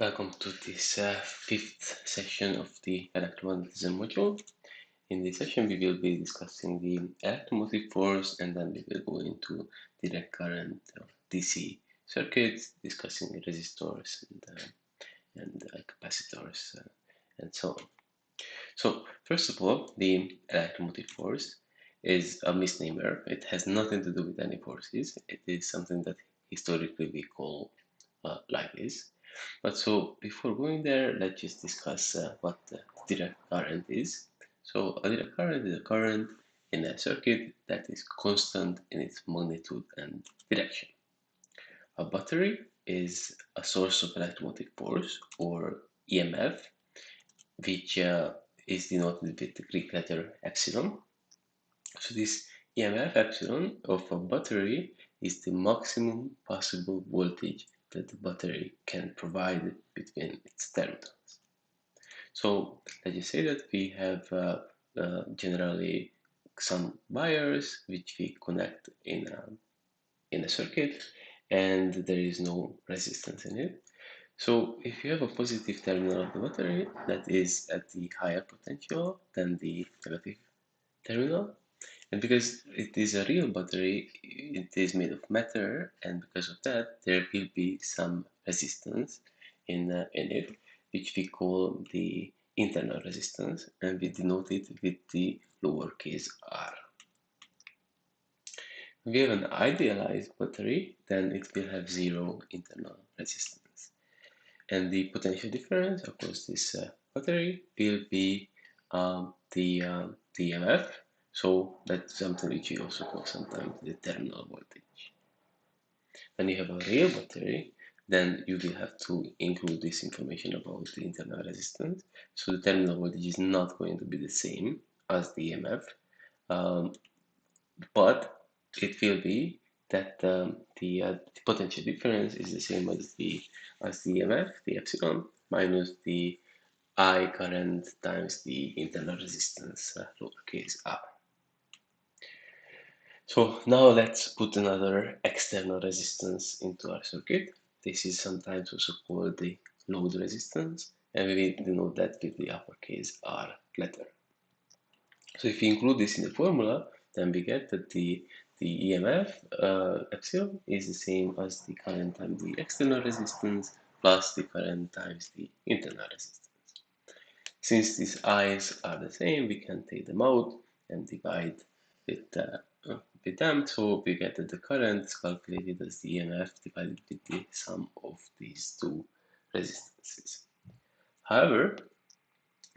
Welcome to this fifth session of the Electromagnetism module. In this session, we will be discussing the electromotive force, and then we will go into direct current DC circuits, discussing resistors and capacitors and so on. So, first of all, the electromotive force is a misnomer. It has nothing to do with any forces. It is something that historically we call like this. But so before going there, let's just discuss what the direct current is. So a direct current is a current in a circuit that is constant in its magnitude and direction. A battery is a source of electromotive force, or EMF, which is denoted with the Greek letter epsilon. So this EMF epsilon of a battery is the maximum possible voltage that the battery can provide between its terminals. So let's just say that we have generally some wires which we connect in a circuit, and there is no resistance in it. So if you have a positive terminal of the battery that is at the higher potential than the negative terminal, and because it is a real battery, it is made of matter, and because of that, there will be some resistance in it, which we call the internal resistance, and we denote it with the lowercase r. If we have an idealized battery, then it will have zero internal resistance. And the potential difference across this battery will be the EMF. So that's something which we also call sometimes the terminal voltage. When you have a real battery, then you will have to include this information about the internal resistance. So the terminal voltage is not going to be the same as the EMF, but it will be that the potential difference is the same as the EMF, the epsilon, minus the I current times the internal resistance, lowercase r. So now let's put another external resistance into our circuit. This is sometimes also called the load resistance, and we denote that with the uppercase R letter. So if we include this in the formula, then we get that the EMF epsilon is the same as the current times the external resistance plus the current times the internal resistance. Since these i's are the same, we can take them out and divide with them. So we get that the current is calculated as the EMF divided with the sum of these two resistances. However,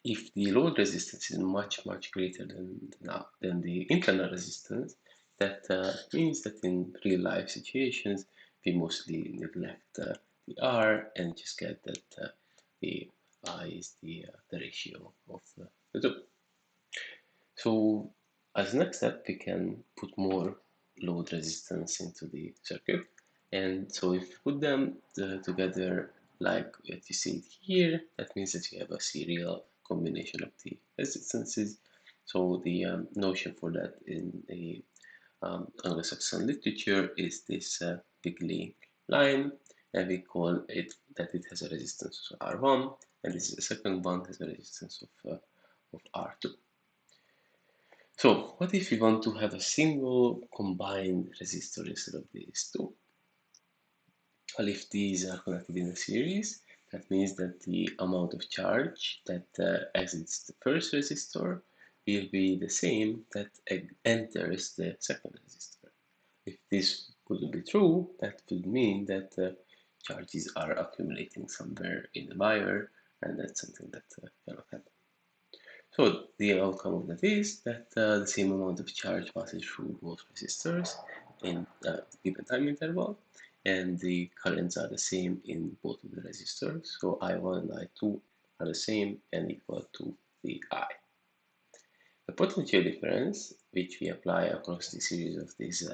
if the load resistance is much greater than the internal resistance, that means that in real life situations we mostly neglect the R and just get that the I is the ratio of the two. So as next step, we can put more load resistance into the circuit. And so if you put them together like what you see here, that means that you have a serial combination of the resistances. So the notion for that in the Anglo-Saxon literature is this bigly line, and we call it that it has a resistance of R1, and this is the second one has a resistance of R2. So what if we want to have a single combined resistor instead of these two? Well, if these are connected in a series, that means that the amount of charge that exits the first resistor will be the same that enters the second resistor. If this wouldn't be true, that would mean that charges are accumulating somewhere in the wire, and that's something that cannot happen. So the outcome of that is that the same amount of charge passes through both resistors in a given time interval, and the currents are the same in both of the resistors. So I1 and I2 are the same and equal to the I. The potential difference, which we apply across the series of these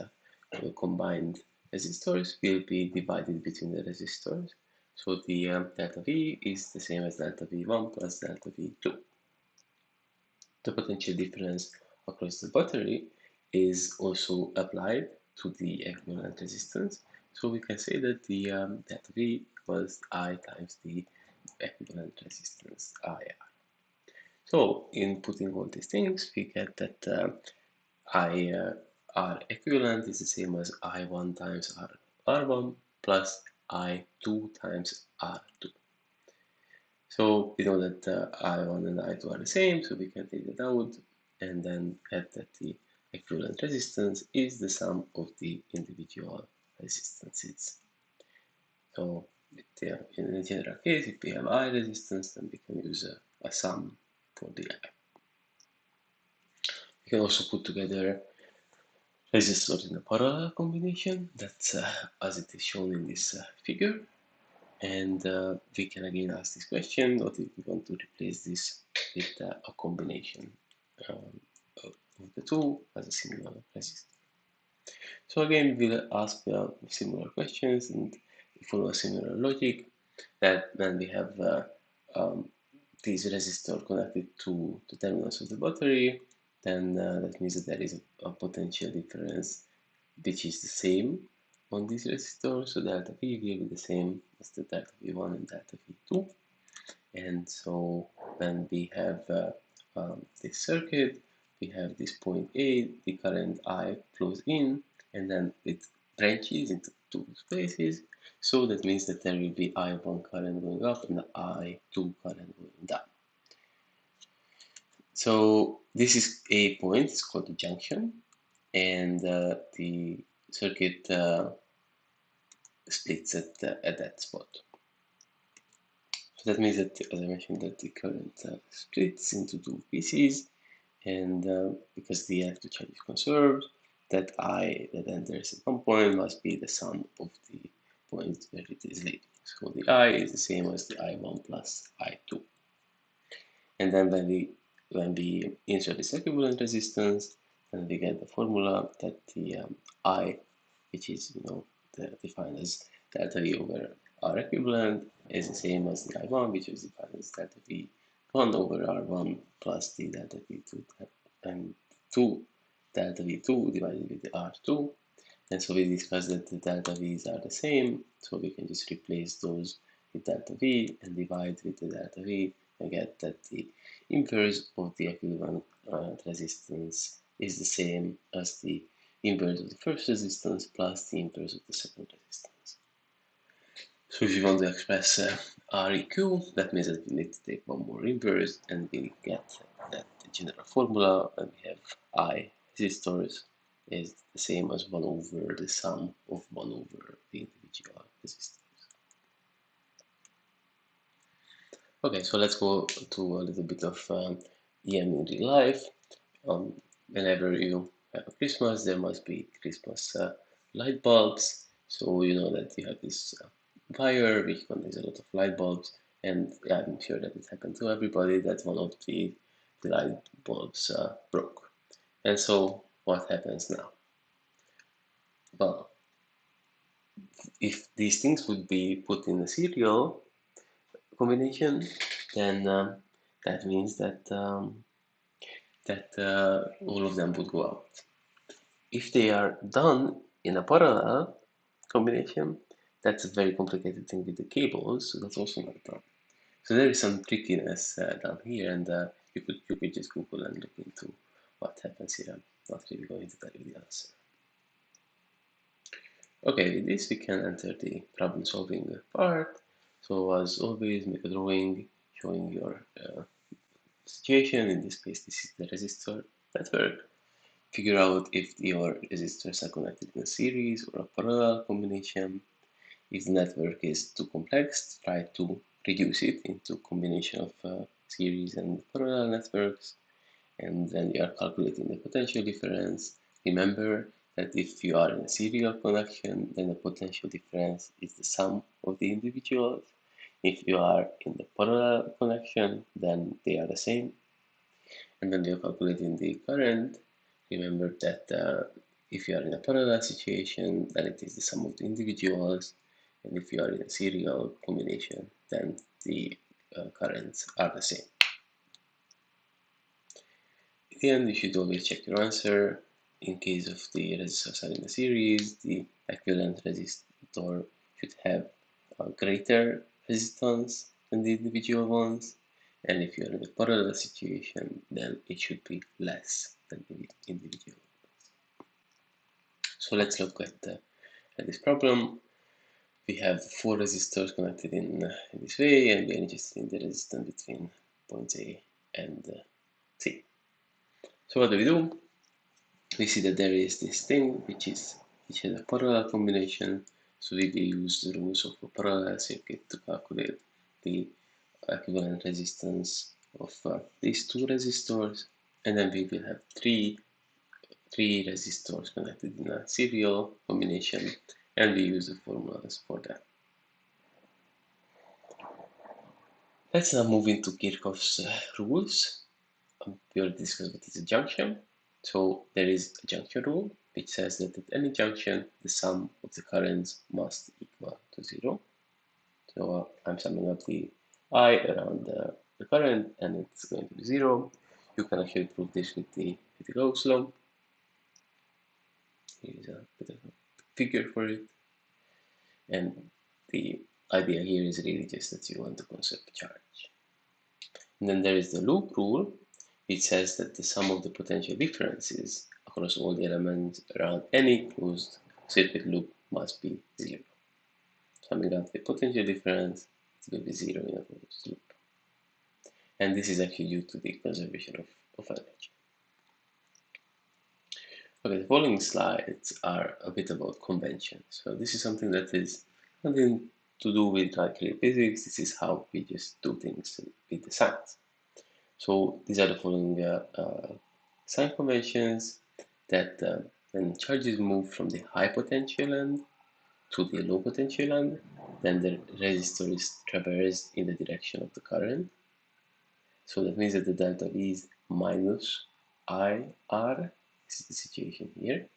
combined resistors, will be divided between the resistors. So the delta V is the same as delta V1 plus delta V2. The potential difference across the battery is also applied to the equivalent resistance. So we can say that the delta V equals I times the equivalent resistance IR. So in putting all these things, we get that R equivalent is the same as I1 times R1 plus I2 times R2. So we know that I1 and I2 are the same, so we can take that out and then get that the equivalent resistance is the sum of the individual resistances. So in the general case, if we have I resistance, then we can use a sum for the I. We can also put together resistors in a parallel combination, that's as it is shown in this figure. And we can again ask this question, what if we want to replace this with a combination of the two as a similar resistor? So again, we'll ask similar questions and follow a similar logic, that when we have this resistor connected to the terminals of the battery, then that means that there is a potential difference which is the same on this resistor. So delta V will be the same as the delta V1 and delta V2. And so when we have this circuit, we have this point A, the current I flows in, and then it branches into two spaces. So that means that there will be I1 current going up and I2 current going down. So this is a point, it's called the junction, and the circuit splits at that spot. So that means that, as I mentioned, that the current splits into two pieces, and because the active charge is conserved, that I that enters at one point must be the sum of the points where it is leaving. So the I is the same as the I1 plus I2. And then when we insert this equivalent resistance, then we get the formula that the I, which is defined as delta V over R equivalent, is the same as the I1, which is defined as delta V1 over R1 plus the delta V2 and 2 delta V2 divided with the R2. And so we discussed that the delta V's are the same, so we can just replace those with delta V and divide with the delta V and get that the inverse of the equivalent resistance is the same as the inverse of the first resistance plus the inverse of the second resistance. So if you want to express Req, that means that we need to take one more inverse and we get that the general formula, and we have I resistors is the same as 1 over the sum of 1 over the individual resistors. Okay, so let's go to a little bit of EM in real life. Whenever you have a Christmas, there must be Christmas light bulbs. So you know that you have this wire which contains a lot of light bulbs, and I'm sure that it happened to everybody that one of the light bulbs broke. And so what happens now? Well, if these things would be put in a serial combination, then that means that all of them would go out. If they are done in a parallel combination, that's a very complicated thing with the cables, so that's also not done. So there is some trickiness down here, and you could just Google and look into what happens here. I'm not really going to tell you the answer. Okay, with this we can enter the problem solving part. So as always, make a drawing showing your situation. In this case, this is the resistor network. Figure out if your resistors are connected in a series or a parallel combination. If the network is too complex, try to reduce it into a combination of series and parallel networks. And when you are calculating the potential difference, remember that if you are in a serial connection, then the potential difference is the sum of the individuals. If you are in the parallel connection, then they are the same. And when you're calculating the current, remember that if you are in a parallel situation, then it is the sum of the individuals. And if you are in a serial combination, then the currents are the same. At the end, you should always check your answer. In case of the resistors are in a series, the equivalent resistor should have a greater resistance than the individual ones. And if you're in a parallel situation, then it should be less than the individual ones. So let's look at this problem. We have 4 resistors connected in this way, and we are interested in the resistance between points A and C. So what do? We see that there is this thing which has a parallel combination. So we will use the rules of a parallel circuit to calculate the equivalent resistance of these 2 resistors, and then we will have three resistors connected in a serial combination, and we use the formulas for that. Let's now move into Kirchhoff's rules. We already discussed what is a junction. So there is a junction rule which says that at any junction the sum of the currents must equal to 0. So I'm summing up the I around the current, and it's going to be 0. You can actually prove this with the Gauss law. Here's a bit of a figure for it. And the idea here is really just that you want to conserve charge. And then there is the loop rule, which says that the sum of the potential differences across all the elements around any closed circuit loop must be 0. Summing up the potential difference, it will be 0 in a closed loop. And this is actually due to the conservation of energy. Okay, the following slides are a bit about convention. So this is something that is nothing to do with like real physics. This is how we just do things with the science. So these are the following sign conventions that when charges move from the high potential end to the low potential end, then the resistor is traversed in the direction of the current. So that means that the delta V is minus IR. This is the situation here.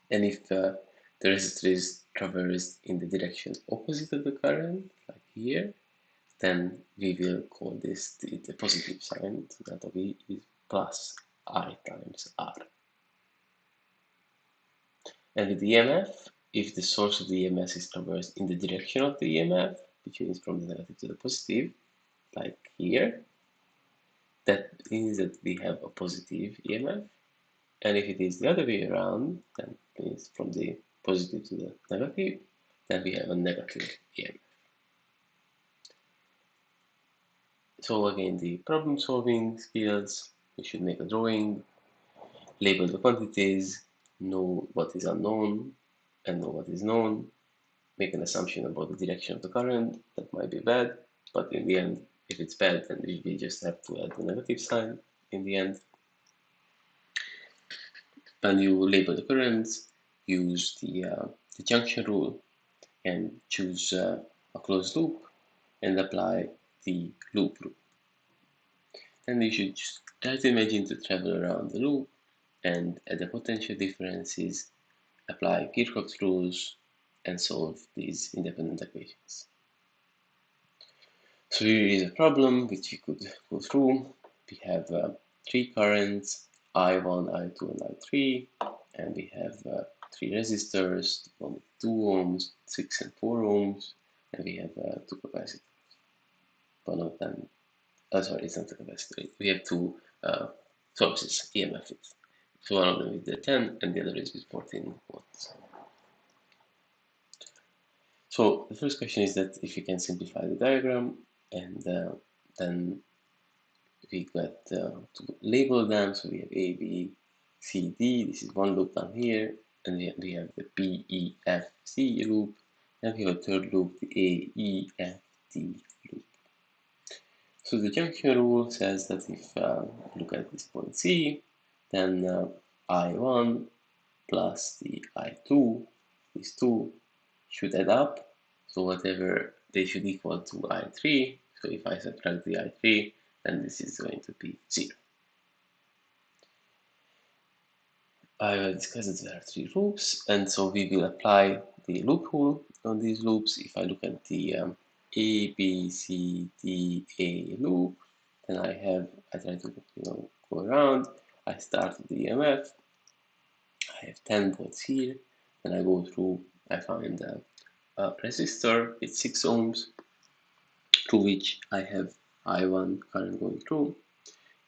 And if the resistor is traversed in the direction opposite of the current, like here, then we will call this the positive sign. So delta V is plus I times R. And with the EMF, if the source of the EMF is traversed in the direction of the EMF, which means from the negative to the positive, like here, that means that we have a positive EMF. And if it is the other way around, then it means from the positive to the negative, then we have a negative EMF. So again, the problem solving skills, you should make a drawing, label the quantities, know what is unknown and know what is known, make an assumption about the direction of the current. That might be bad, but in the end, if it's bad, then we just have to add the negative sign in the end. When you label the currents, use the junction rule and choose a closed loop and apply the loop rule. Then you should just try to imagine to travel around the loop, and at the potential differences, apply Kirchhoff's rules and solve these independent equations. So here is a problem which we could go through. We have 3 currents, I1, I2, and I3, and we have 3 resistors, one with 2 ohms, 6 and 4 ohms, and we have 2 capacitors. One of them, sorry, it's not a capacitor. We have 2 sources, EMFs. So one of them is the 10, and the other is with 14 volts. So the first question is that if you can simplify the diagram, and then we got to label them. So we have A, B, C, D. This is one loop down here, and we have the B, E, F, C loop, and we have a third loop, the A, E, F, D loop. So the junction rule says that if look at this point C, then I1 plus the I2, these two should add up. So whatever they should equal to I3. So if I subtract the I3, then this is going to be 0. I will discuss that there are 3 loops, and so we will apply the loop rule on these loops. If I look at the A, B, C, D, A loop, then I try to go around. I start with the EMF. I have 10 volts here, and I go through. I find a resistor with 6 ohms, through which I have I1 current going through,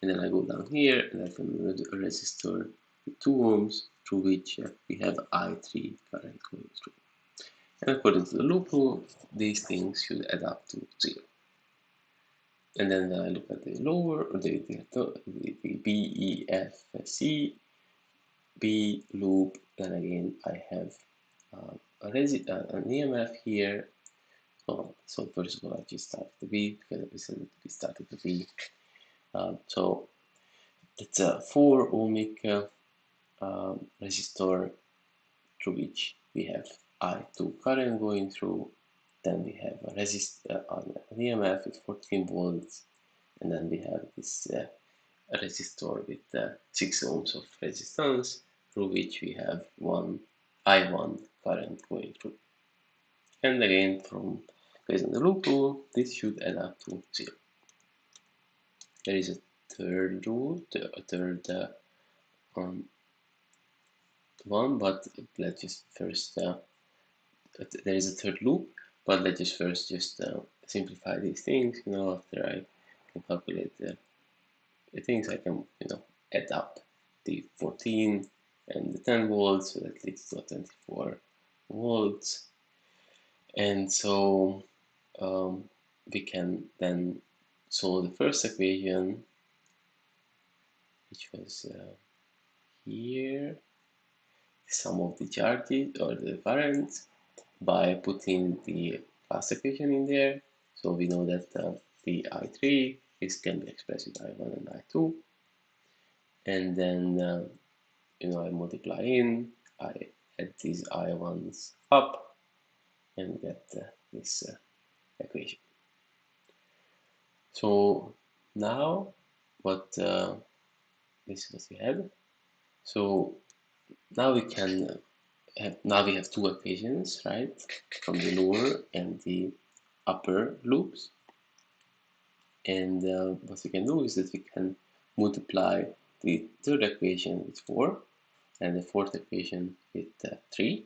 and then I go down here and I can a resistor with 2 ohms through which we have I3 current going through. And according to the loop rule, these things should add up to 0. And then I look at the lower, the B, E, F, C, B loop. Then again, I have an EMF here. So first of all, I just start the B because we said we started the B. So it's a 4 ohmic resistor through which we have I2 current going through. Then we have an EMF with 14 volts, and then we have this resistor with 6 ohms of resistance through which we have one I1 current going through. And again, based on the loop rule, this should add up to 0. There is a third rule, a third one, but let's just first there is a third loop, but let's just first simplify these things. After I can calculate the things, I can add up the 14 and the 10 volts, so that leads to 24 volts. And so we can then solve the first equation, which was here, the sum of the charges or the currents, by putting the class equation in there. So we know that the I3 can be expressed with I1 and I2. And then I multiply in, I add these I1s up and get this equation. So now this is what we have. So now we can we have two equations, right, from the lower and the upper loops. And what we can do is that we can multiply the third equation with 4 and the fourth equation with 3,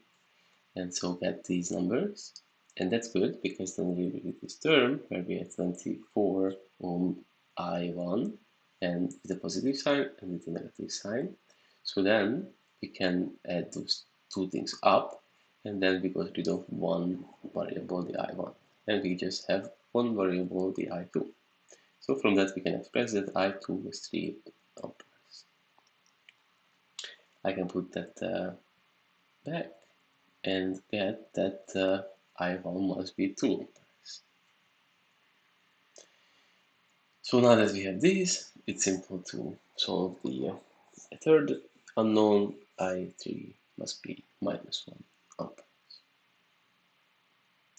and so get these numbers. And that's good because then we get this term where we have 24 ohm I1 and with a positive sign and with a negative sign. So then we can add those two things up, and then we got rid of one variable, the I1, and we just have one variable, the I2. So from that we can express that I2 is 3 amperes. I can put that back and get that I1 must be 2 amperes. So now that we have this, it's simple to solve the third unknown. I3 must be minus 1 amperes.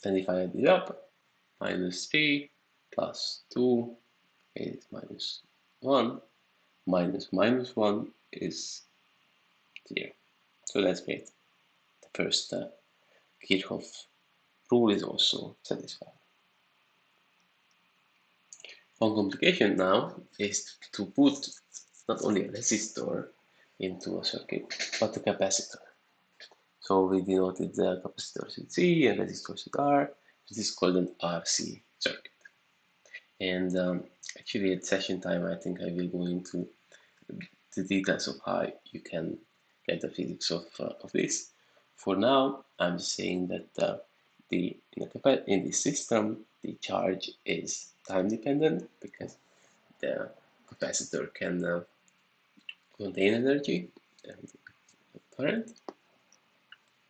And if I add it up, minus 3 plus 2 is minus 1, minus minus 1 is 0. So that's great. The first Kirchhoff rule is also satisfied. One complication now is to put not only a resistor into a circuit, but a capacitor. So we denoted the capacitors with C and resistors with R. This is called an RC circuit. And actually at session time, I think I will go into the details of how you can get the physics of this. For now, I'm saying that in this system, the charge is time dependent because the capacitor can contain energy and current.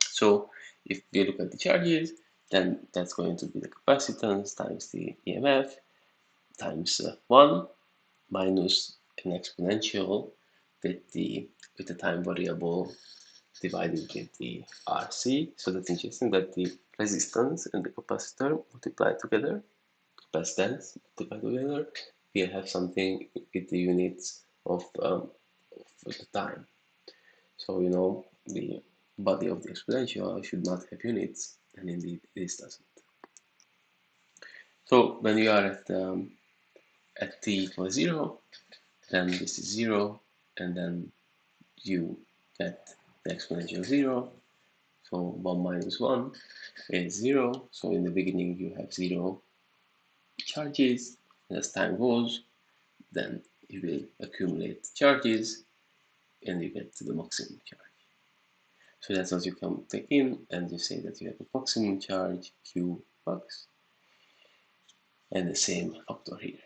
So if we look at the charges, then that's going to be the capacitance times the EMF times 1 minus an exponential with the time variable divided with the RC. So that's interesting that the resistance and the capacitor multiply together, capacitance multiply together. We have something with the units of the time. So the body of the exponential should not have units, and indeed this doesn't. So when you are at t equals 0, then this is 0, and then you get the exponential 0. So 1 minus 1 is 0. So in the beginning you have 0 charges, and as time goes, then you will accumulate charges and you get to the maximum charge. So that's what you can take in, and you say that you have a maximum charge Q max, and the same factor here.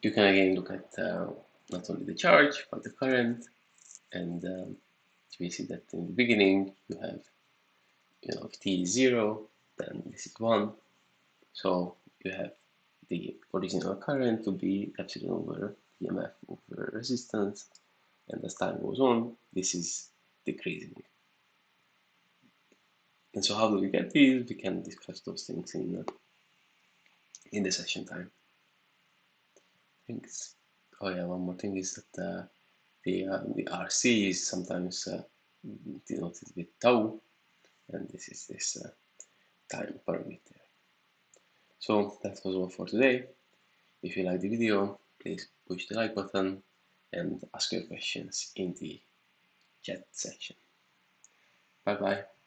You can again look at not only the charge but the current, and we see that in the beginning you have, if t is 0, then this is 1. So you have the original current to be epsilon over EMF over resistance, and as time goes on, this is decreasing. And so how do we get these? We can discuss those things in the session time. Thanks. Oh yeah, one more thing is that the RC is sometimes denoted with tau, and this is this time parameter. So that was all for today. If you like the video, please push the like button and ask your questions in the chat section. Bye bye.